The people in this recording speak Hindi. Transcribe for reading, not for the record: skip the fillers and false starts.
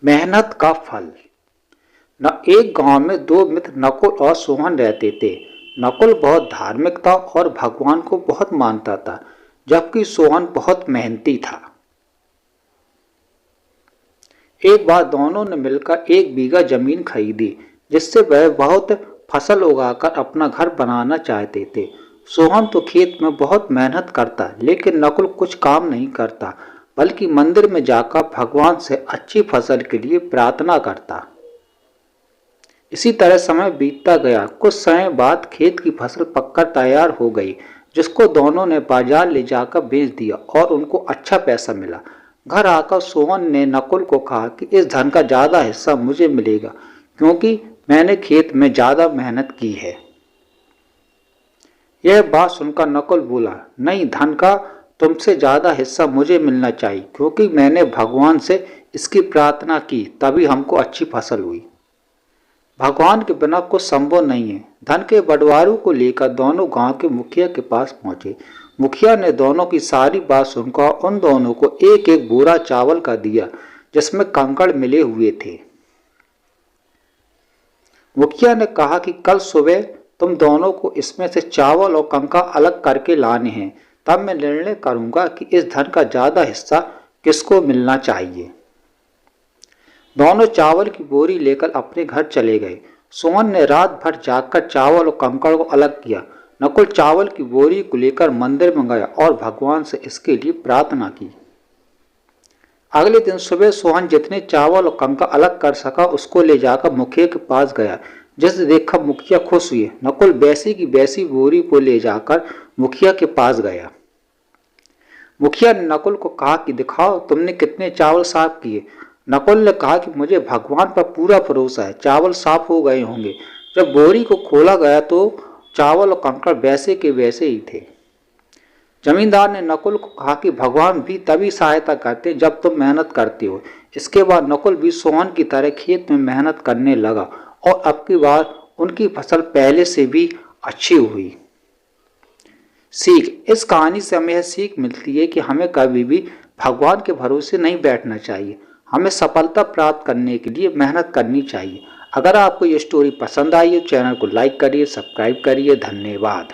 मेहनत का फल। न एक गांव में दो मित्र नकुल और सोहन रहते थे। नकुल बहुत धार्मिक था और भगवान को बहुत मानता था, जबकि सोहन बहुत मेहनती था। एक बार दोनों ने मिलकर 1 बीघा जमीन खरीदी, जिससे वह बहुत फसल उगाकर अपना घर बनाना चाहते थे। सोहन तो खेत में बहुत मेहनत करता, लेकिन नकुल कुछ काम नहीं करता, बल्कि मंदिर में जाकर भगवान से अच्छी फसल के लिए प्रार्थना करता। इसी तरह समय बीतता गया। कुछ समय बाद खेत की फसल पककर तैयार हो गई, जिसको दोनों ने बाजार ले जाकर बेच दिया और उनको अच्छा पैसा मिला। घर आकर सोहन ने नकुल को कहा कि इस धन का ज्यादा हिस्सा मुझे मिलेगा, क्योंकि मैंने खेत में ज्यादा मेहनत की है। यह बात सुनकर नकुल बोला, नहीं, धन का तुमसे ज्यादा हिस्सा मुझे मिलना चाहिए, क्योंकि मैंने भगवान से इसकी प्रार्थना की, तभी हमको अच्छी फसल हुई। भगवान के बिना कुछ संभव नहीं है। धन के बंटवारे को लेकर दोनों गांव के मुखिया के पास पहुंचे। मुखिया ने दोनों की सारी बात सुनकर उन दोनों को एक एक बोरा चावल का दिया, जिसमें कंकड़ मिले हुए थे। मुखिया ने कहा कि कल सुबह तुम दोनों को इसमें से चावल और कंकड़ अलग करके लाने हैं, तब मैं निर्णय करूंगा कि इस धन का ज्यादा हिस्सा किसको मिलना चाहिए। दोनों चावल की बोरी लेकर अपने घर चले गए। सोहन ने रात भर जागकर चावल और कंकड़ को अलग किया। नकुल चावल की बोरी को लेकर मंदिर में गया और भगवान से इसके लिए प्रार्थना की। अगले दिन सुबह सोहन जितने चावल और कंकड़ अलग कर सका उसको ले जाकर मुखिया के पास गया, जिसे देखकर मुखिया खुश हुए। नकुल वैसी की वैसी बोरी को ले जाकर मुखिया के पास गया। मुखिया ने नकुल को कहा कि दिखाओ तुमने कितने चावल साफ किए। नकुल ने कहा कि मुझे भगवान पर पूरा भरोसा है, चावल साफ हो गए होंगे। जब बोरी को खोला गया तो चावल और कंकड़ वैसे के वैसे ही थे। जमींदार ने नकुल को कहा कि भगवान भी तभी सहायता करते जब तुम मेहनत करते हो। इसके बाद नकुल भी सोहन की तरह खेत में मेहनत करने लगा और अब की बार उनकी फसल पहले से भी अच्छी हुई। सीख। इस कहानी से हमें यह सीख मिलती है कि हमें कभी भी भगवान के भरोसे नहीं बैठना चाहिए। हमें सफलता प्राप्त करने के लिए मेहनत करनी चाहिए। अगर आपको ये स्टोरी पसंद आई है, चैनल को लाइक करिए, सब्सक्राइब करिए। धन्यवाद।